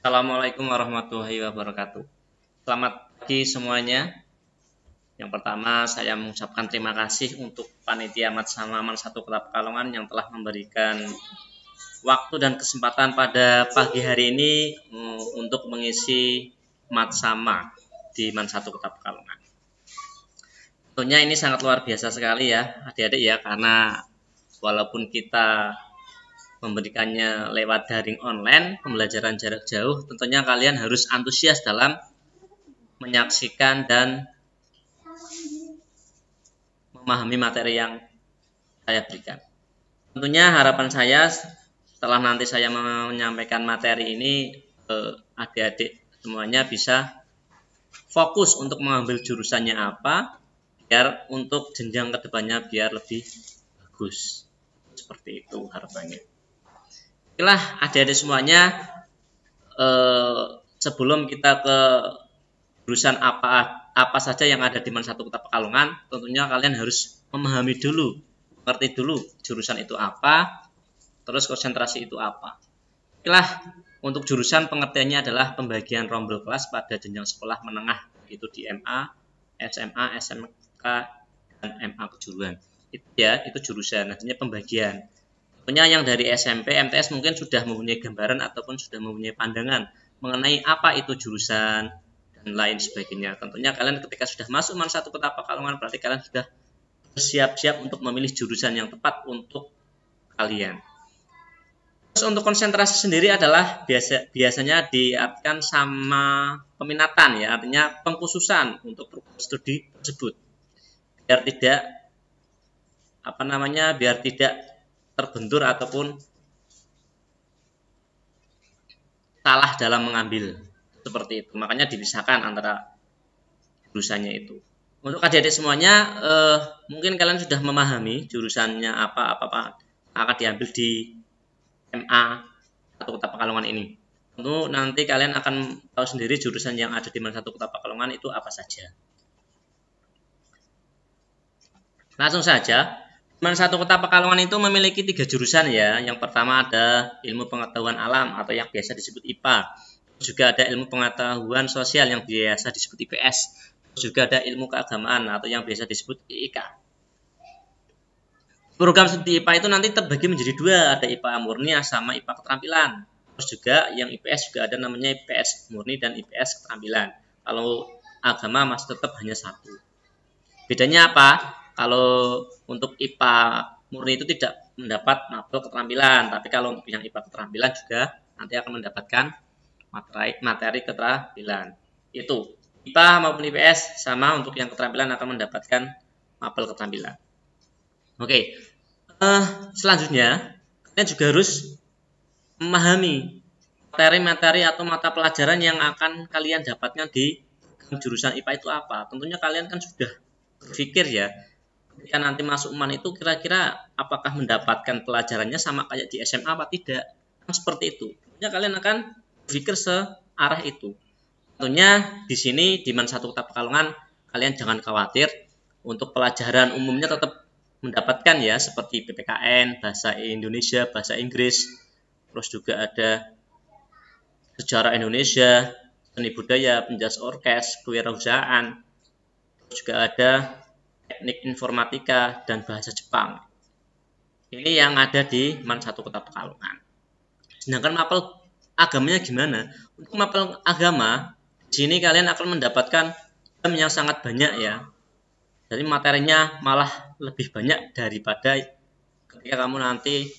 Assalamualaikum warahmatullahi wabarakatuh. Selamat pagi semuanya. Yang pertama, saya mengucapkan terima kasih untuk Panitia Matsama Man 1 Kota Pekalongan yang telah memberikan waktu dan kesempatan pada pagi hari ini untuk mengisi Matsama di Man 1 Kota Pekalongan. Tentunya ini sangat luar biasa sekali ya, adik-adik ya, karena walaupun kita memberikannya lewat daring online, pembelajaran jarak jauh, tentunya kalian harus antusias dalam menyaksikan dan memahami materi yang saya berikan. Tentunya harapan saya setelah nanti saya menyampaikan materi ini, adik-adik semuanya bisa fokus untuk mengambil jurusannya apa, biar untuk jenjang kedepannya biar lebih bagus. Seperti itu harapannya. Itulah adik-adik semuanya, sebelum kita ke jurusan apa saja yang ada di Man 1 Kota Pekalongan, tentunya kalian harus memahami dulu, mengerti dulu jurusan itu apa, terus konsentrasi itu apa. Itulah untuk jurusan pengertiannya adalah pembagian rombel kelas pada jenjang sekolah menengah, yaitu di MA, SMA, SMK, dan MA kejuruan. Itu ya, itu jurusan, artinya pembagian. Tentunya yang dari SMP, MTS mungkin sudah mempunyai gambaran ataupun sudah mempunyai pandangan mengenai apa itu jurusan dan lain sebagainya. Tentunya kalian ketika sudah masuk Man 1 Kota Pekalongan, berarti kalian sudah bersiap-siap untuk memilih jurusan yang tepat untuk kalian. Terus untuk konsentrasi sendiri adalah biasanya diartikan sama peminatan ya, artinya pengkhususan untuk program studi tersebut. Biar tidak terbentur ataupun salah dalam mengambil, seperti itu. Makanya dipisahkan antara jurusannya itu. Untuk adik-adik semuanya, mungkin kalian sudah memahami jurusannya apa akan diambil di MA atau Kota Pekalongan ini. Tentu nanti kalian akan tahu sendiri jurusan yang ada di Man 1 Kota Pekalongan itu apa saja. Langsung saja. Man 1 Kota Pekalongan itu memiliki 3 jurusan ya. Yang pertama ada ilmu pengetahuan alam atau yang biasa disebut IPA. Terus juga ada ilmu pengetahuan sosial yang biasa disebut IPS. Terus juga ada ilmu keagamaan atau yang biasa disebut IIK. Program studi IPA itu nanti terbagi menjadi 2, ada IPA murni sama IPA keterampilan. Terus juga yang IPS juga ada namanya IPS murni dan IPS keterampilan. Kalau agama masih tetap hanya 1. Bedanya apa? Kalau untuk IPA murni itu tidak mendapat mapel keterampilan, tapi kalau untuk yang IPA keterampilan juga nanti akan mendapatkan materi keterampilan. Itu IPA maupun IPS sama, untuk yang keterampilan akan mendapatkan mapel keterampilan. Oke, selanjutnya kalian juga harus memahami materi-materi atau mata pelajaran yang akan kalian dapatkan di jurusan IPA itu apa. Tentunya kalian kan sudah berpikir ya, ketika nanti masuk MAN itu kira-kira apakah mendapatkan pelajarannya sama kayak di SMA apa tidak. Seperti itu. Tentunya kalian akan berpikir searah itu. Tentunya di sini di Man 1 Kota Pekalongan kalian jangan khawatir, untuk pelajaran umumnya tetap mendapatkan ya, seperti PPKN, bahasa Indonesia, bahasa Inggris, terus juga ada sejarah Indonesia, seni budaya, penjas orkes, kewirausahaan, terus juga ada teknik informatika dan bahasa Jepang. Ini yang ada di Man 1 Kota Pekalongan. Sedangkan mapel agamanya gimana? Untuk mapel agama, di sini kalian akan mendapatkan jam yang sangat banyak ya. Jadi materinya malah lebih banyak daripada ketika kamu nanti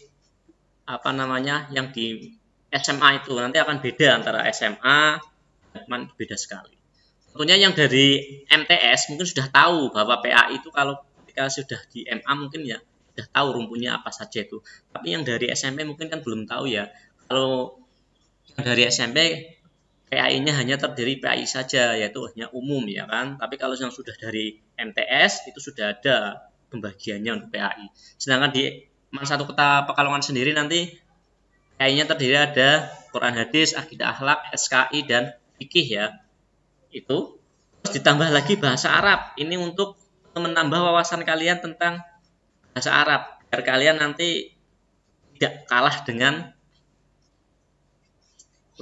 yang di SMA itu. Nanti akan beda antara SMA dan MAN, beda sekali. Tentunya yang dari MTS mungkin sudah tahu bahwa PAI itu kalau ketika sudah di MA mungkin ya sudah tahu rumputnya apa saja itu. Tapi yang dari SMP mungkin kan belum tahu ya. Kalau yang dari SMP PAI-nya hanya terdiri PAI saja, yaitu hanya umum ya kan. Tapi kalau yang sudah dari MTS itu sudah ada pembagiannya untuk PAI. Sedangkan di Man 1 Kota Pekalongan sendiri nanti PAI-nya terdiri ada Quran Hadis, Akidah Akhlak, SKI dan Fikih ya. Itu terus ditambah lagi bahasa Arab. Ini untuk menambah wawasan kalian tentang bahasa Arab, biar kalian nanti tidak kalah dengan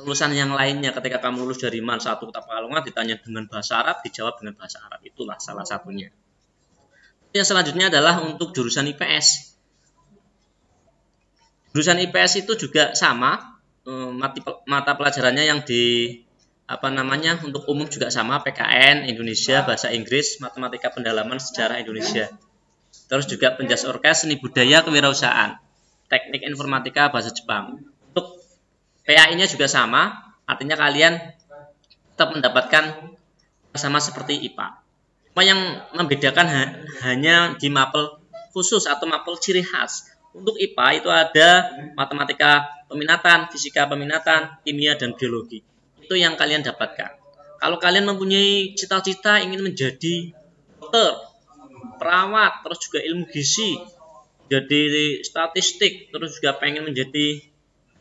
lulusan yang lainnya. Ketika kamu lulus dari MAN 1 Kota Pekalongan ditanya dengan bahasa Arab, dijawab dengan bahasa Arab. Itulah salah satunya. Yang selanjutnya adalah untuk jurusan IPS. Jurusan IPS itu juga sama, mata pelajarannya yang untuk umum juga sama, PKN, Indonesia, Bahasa Inggris, Matematika Pendalaman, Sejarah Indonesia. Terus juga penjas orkes, seni budaya, kewirausahaan, teknik informatika, bahasa Jepang. Untuk PAI-nya juga sama, artinya kalian tetap mendapatkan sama seperti IPA. Cuma yang membedakan hanya di mapel khusus atau mapel ciri khas. Untuk IPA itu ada matematika peminatan, fisika peminatan, kimia, dan biologi. Itu yang kalian dapatkan. Kalau kalian mempunyai cita-cita ingin menjadi dokter, perawat, terus juga ilmu gizi, jadi statistik, terus juga pengen menjadi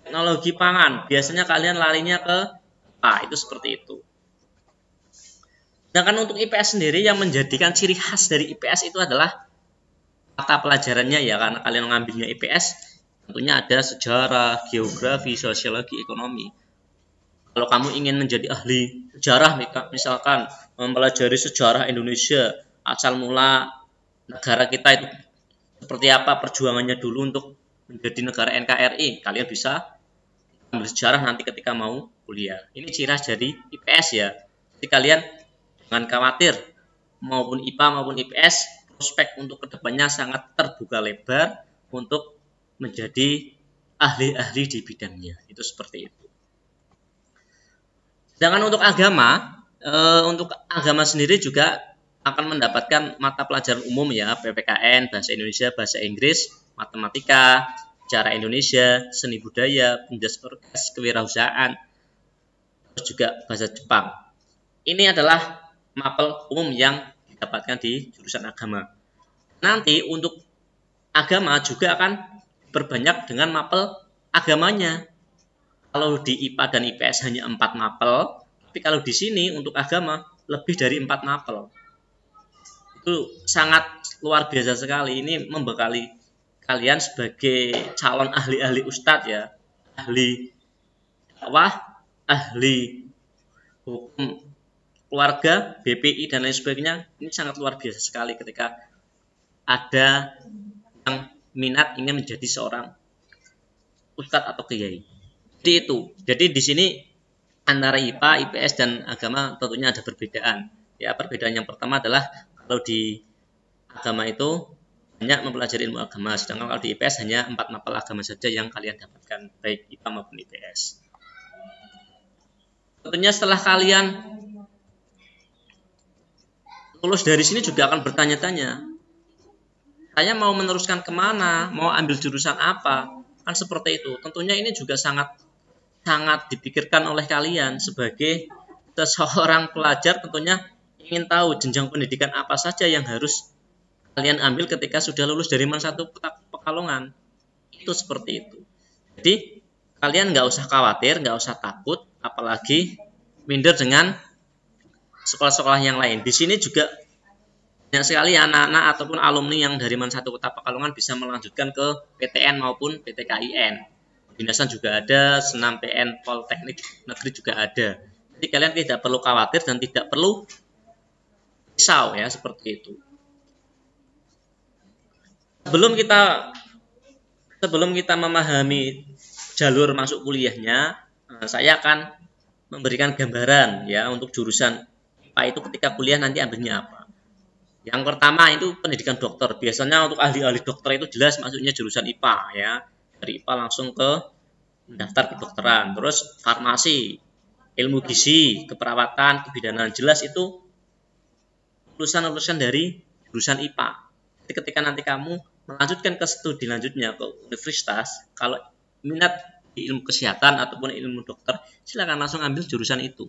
teknologi pangan, biasanya kalian larinya ke IPA, itu seperti itu. Sedangkan untuk IPS sendiri yang menjadikan ciri khas dari IPS itu adalah mata pelajarannya ya, karena kalian mengambilnya IPS, tentunya ada sejarah, geografi, sosiologi, ekonomi. Kalau kamu ingin menjadi ahli sejarah, misalkan mempelajari sejarah Indonesia, asal mula negara kita itu seperti apa perjuangannya dulu untuk menjadi negara NKRI, kalian bisa ambil sejarah nanti ketika mau kuliah. Ini ciri khas dari IPS ya. Jadi kalian jangan khawatir, maupun IPA maupun IPS, prospek untuk kedepannya sangat terbuka lebar untuk menjadi ahli-ahli di bidangnya. Itu seperti itu. Sedangkan untuk agama sendiri juga akan mendapatkan mata pelajaran umum ya, PPKN, Bahasa Indonesia, Bahasa Inggris, Matematika, Sejarah Indonesia, Seni Budaya, penjas orkes, kewirausahaan, terus juga Bahasa Jepang. Ini adalah mapel umum yang didapatkan di jurusan agama. Nanti untuk agama juga akan berbanyak dengan mapel agamanya. Kalau di IPA dan IPS hanya 4 mapel, tapi kalau di sini untuk agama lebih dari 4 mapel. Itu sangat luar biasa sekali. Ini membekali kalian sebagai calon ahli-ahli ustadz ya, ahli dakwah, ahli hukum keluarga, BPI dan lain sebagainya. Ini sangat luar biasa sekali ketika ada yang minat ingin menjadi seorang ustadz atau kiai. Jadi itu. Jadi di sini antara IPA, IPS dan agama tentunya ada perbedaan. Ya, perbedaan yang pertama adalah kalau di agama itu banyak mempelajari ilmu agama, sedangkan kalau di IPS hanya 4 mapel agama saja yang kalian dapatkan, baik IPA maupun IPS. Tentunya setelah kalian lulus dari sini juga akan bertanya-tanya, saya mau meneruskan kemana, mau ambil jurusan apa, kan seperti itu. Tentunya ini juga sangat dipikirkan oleh kalian sebagai seorang pelajar. Tentunya ingin tahu jenjang pendidikan apa saja yang harus kalian ambil ketika sudah lulus dari MAN 1 Kota Pekalongan. Itu seperti itu. Jadi kalian nggak usah khawatir, nggak usah takut, apalagi minder dengan sekolah-sekolah yang lain. Di sini juga banyak sekali anak-anak ataupun alumni yang dari MAN 1 Kota Pekalongan bisa melanjutkan ke PTN maupun PTKIN. Binasan juga ada, Senam PN Politeknik Negeri juga ada. Jadi kalian tidak perlu khawatir dan tidak perlu risau ya, seperti itu. Sebelum kita memahami jalur masuk kuliahnya, saya akan memberikan gambaran ya untuk jurusan IPA itu ketika kuliah nanti ambilnya apa. Yang pertama itu pendidikan dokter. Biasanya untuk ahli-ahli dokter itu jelas masuknya jurusan IPA ya. Dari IPA langsung ke daftar kedokteran. Terus farmasi, ilmu gizi, keperawatan, kebidanan, jelas itu lulusan-lulusan dari jurusan IPA. Jadi ketika nanti kamu melanjutkan ke studi lanjutnya ke universitas, kalau minat di ilmu kesehatan ataupun ilmu dokter, silakan langsung ambil jurusan itu.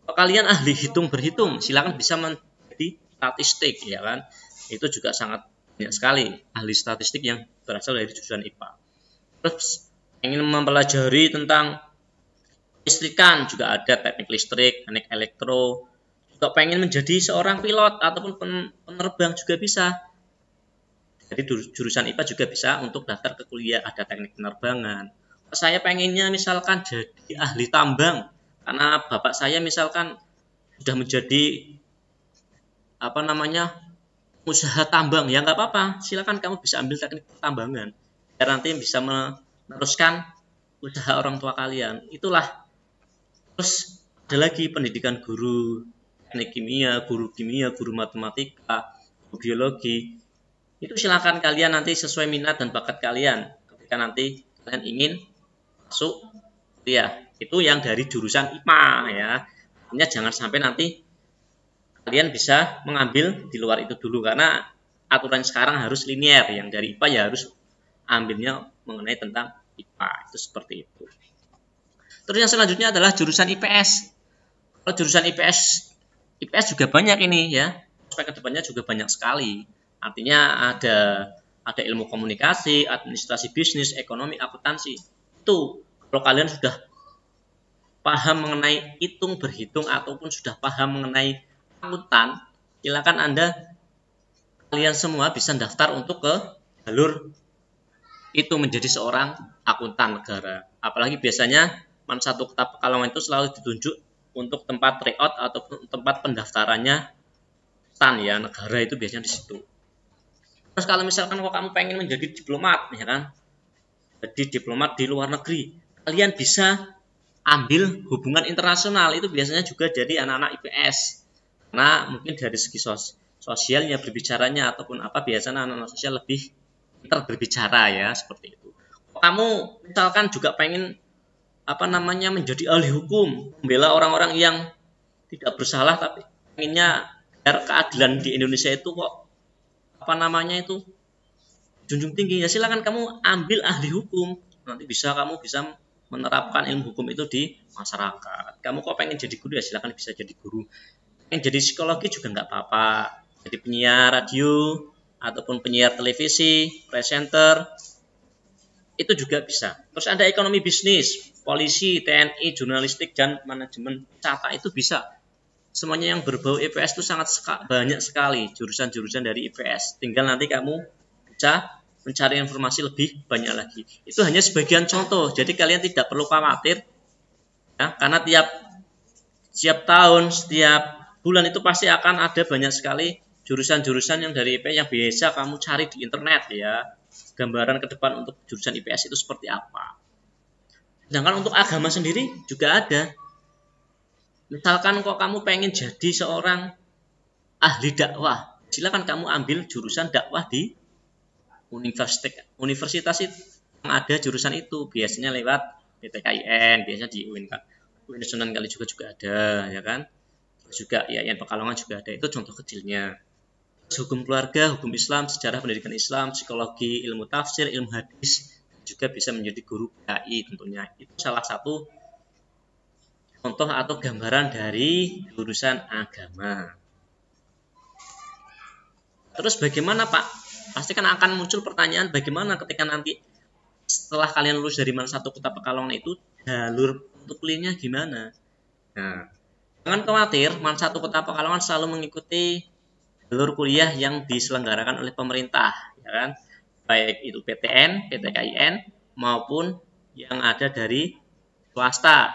Kalau kalian ahli berhitung, silakan bisa menjadi statistik ya kan. Itu juga sangat banyak sekali ahli statistik yang berasal dari jurusan IPA. Terus ingin mempelajari tentang listrikan juga ada, teknik listrik, teknik elektro. Juga pengen menjadi seorang pilot ataupun penerbang juga bisa. Jadi jurusan IPA juga bisa untuk daftar ke kuliah, ada teknik penerbangan, Saya pengennya misalkan jadi ahli tambang karena bapak saya misalkan sudah menjadi apa namanya usaha tambang, ya nggak apa-apa, silakan kamu bisa ambil teknik pertambangan biar nanti bisa meneruskan usaha orang tua kalian. Itulah. Terus ada lagi pendidikan guru teknik kimia, guru matematika, guru biologi. Itu silakan kalian nanti sesuai minat dan bakat kalian. Ketika nanti kalian ingin masuk kuliah, itu yang dari jurusan IPA ya. Artinya jangan sampai nanti kalian bisa mengambil di luar itu dulu karena aturan sekarang harus linear. Yang dari IPA ya harus ambilnya mengenai tentang IPA. Itu seperti itu. Terus yang selanjutnya adalah jurusan IPS. Kalau jurusan IPS juga banyak ini ya. Prospek kedepannya juga banyak sekali. Artinya ada ilmu komunikasi, administrasi bisnis, ekonomi, akuntansi. Itu kalau kalian sudah paham mengenai hitung berhitung ataupun sudah paham mengenai akuntan, silakan kalian semua bisa daftar untuk ke jalur itu menjadi seorang akuntan negara. Apalagi biasanya Man 1 Kota Pekalongan itu selalu ditunjuk untuk tempat tryout ataupun tempat pendaftarannya STAN ya, negara itu biasanya di situ. Terus kalau misalkan kok kamu pengen menjadi diplomat ya kan, jadi diplomat di luar negeri, kalian bisa ambil hubungan internasional, itu biasanya juga jadi anak-anak IPS. Karena mungkin dari segi sosialnya berbicaranya ataupun apa, biasanya anak-anak sosial lebih pintar berbicara ya, seperti itu. Kamu misalkan juga pengen menjadi ahli hukum, membela orang-orang yang tidak bersalah tapi pengennya biar keadilan di Indonesia itu kok junjung tinggi, ya silakan kamu ambil ahli hukum, nanti kamu bisa menerapkan ilmu hukum itu di masyarakat. Kamu kok pengen jadi guru, ya silakan bisa jadi guru. Pengen jadi psikologi juga nggak apa-apa, jadi penyiar radio ataupun penyiar televisi, presenter, itu juga bisa. Terus ada ekonomi bisnis, polisi, TNI, jurnalistik, dan manajemen wisata, itu bisa. Semuanya yang berbau IPS itu sangat banyak sekali jurusan-jurusan dari IPS. Tinggal nanti kamu bisa mencari informasi lebih banyak lagi. Itu hanya sebagian contoh, jadi kalian tidak perlu khawatir ya, karena setiap tahun, setiap bulan itu pasti akan ada banyak sekali jurusan-jurusan yang dari IPS yang biasa kamu cari di internet ya. Gambaran ke depan untuk jurusan IPS itu seperti apa. Sedangkan untuk agama sendiri juga ada. Misalkan kok kamu pengen jadi seorang ahli dakwah, silakan kamu ambil jurusan dakwah di universitas itu yang ada jurusan itu, biasanya lewat PTKIN, biasanya di UIN kan. UIN Sunan Kalijaga juga ada ya kan. Juga IAIN Pekalongan juga ada. Itu contoh kecilnya. Hukum keluarga, hukum Islam, sejarah pendidikan Islam, psikologi, ilmu tafsir, ilmu hadis, juga bisa menjadi guru PAI tentunya. Itu salah satu contoh atau gambaran dari jurusan agama. Terus bagaimana Pak? Pasti kan akan muncul pertanyaan, bagaimana ketika nanti setelah kalian lulus dari Man 1 Kota Pekalongan itu, jalur untuk kuliahnya gimana? Nah, jangan khawatir, Man 1 Kota Pekalongan selalu mengikuti jalur kuliah yang diselenggarakan oleh pemerintah, ya kan? Baik itu PTN, PTKIN, maupun yang ada dari swasta.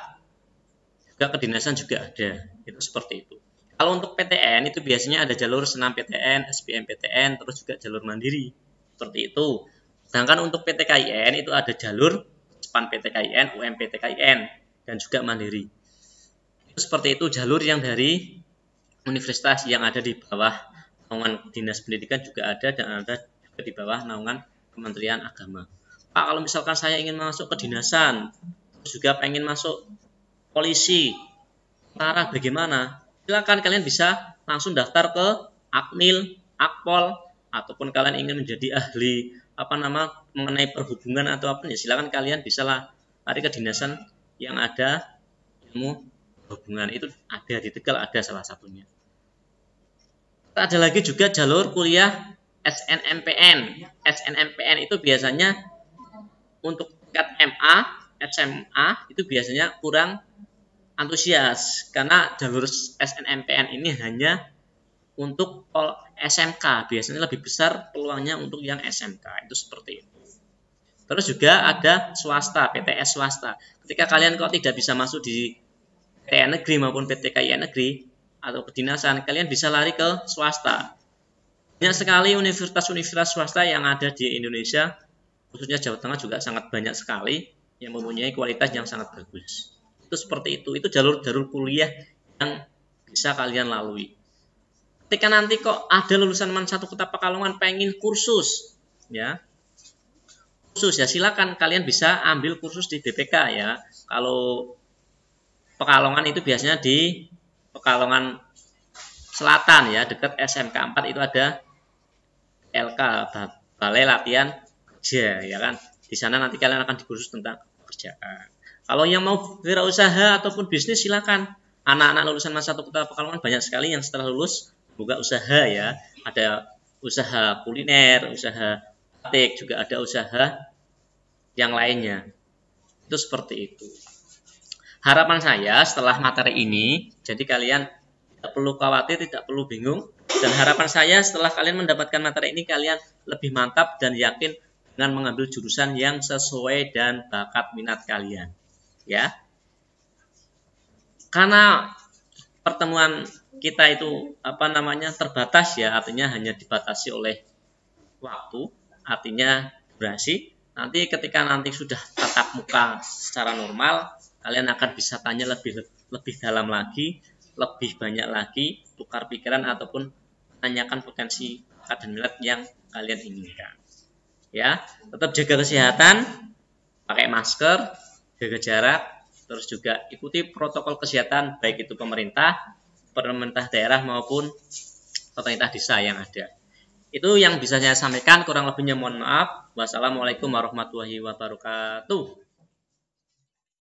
Juga kedinasan juga ada. Itu seperti itu. Kalau untuk PTN itu biasanya ada jalur senam PTN, SBMPTN, terus juga jalur mandiri. Seperti itu. Sedangkan untuk PTKIN itu ada jalur SPAN PTKIN, UMPTKIN, dan juga mandiri. Itu seperti itu jalur yang dari universitas yang ada di bawah naungan Dinas Pendidikan juga ada, dan ada juga di bawah naungan Kementerian Agama. Pak, kalau misalkan saya ingin masuk ke dinasan, terus juga pengen masuk polisi, tentara, bagaimana? Silakan kalian bisa langsung daftar ke Akmil, Akpol, ataupun kalian ingin menjadi ahli mengenai perhubungan atau apa, ya silakan kalian bisa lari ke dinasan yang ada ilmu perhubungan. Itu ada di Tegal, ada salah satunya. Ada lagi juga jalur kuliah SNMPN. SNMPN itu biasanya untuk tingkat MA, SMA itu biasanya kurang antusias karena jalur SNMPN ini hanya untuk SMK, biasanya lebih besar peluangnya untuk yang SMK, itu seperti itu. Terus juga ada swasta, PTS swasta. Ketika kalian kok tidak bisa masuk di PTN negeri maupun PT KIN negeri atau kedinasan, kalian bisa lari ke swasta. Banyak sekali universitas-universitas swasta yang ada di Indonesia, khususnya Jawa Tengah juga sangat banyak sekali yang mempunyai kualitas yang sangat bagus. Itu seperti itu jalur-jalur kuliah yang bisa kalian lalui. Ketika nanti kok ada lulusan MAN 1 Kota Pekalongan pengen kursus, ya silakan kalian bisa ambil kursus di BPK ya. Kalau Pekalongan itu biasanya di Pekalongan Selatan ya, dekat SMK 4 itu ada LK, Balai Latihan Kerja ya kan. Di sana nanti kalian akan dikursus tentang pekerjaan. Kalau yang mau wirausaha ataupun bisnis silakan. Anak-anak lulusan MAN 1 Kota Pekalongan banyak sekali yang setelah lulus buka usaha ya. Ada usaha kuliner, usaha batik, juga ada usaha yang lainnya. Itu seperti itu. Harapan saya setelah materi ini, jadi kalian tidak perlu khawatir, tidak perlu bingung. Dan harapan saya setelah kalian mendapatkan materi ini, kalian lebih mantap dan yakin dengan mengambil jurusan yang sesuai dan bakat minat kalian. Ya, karena pertemuan kita itu terbatas ya, artinya hanya dibatasi oleh waktu, artinya durasi. Nanti ketika nanti sudah tatap muka secara normal, kalian akan bisa tanya lebih dalam lagi, lebih banyak lagi, tukar pikiran ataupun tanyakan potensi bakat dan minat yang kalian inginkan. Ya, tetap jaga kesehatan, pakai masker, jaga jarak, terus juga ikuti protokol kesehatan baik itu pemerintah daerah maupun pemerintah desa yang ada. Itu yang bisa saya sampaikan, kurang lebihnya mohon maaf. Wassalamualaikum warahmatullahi wabarakatuh.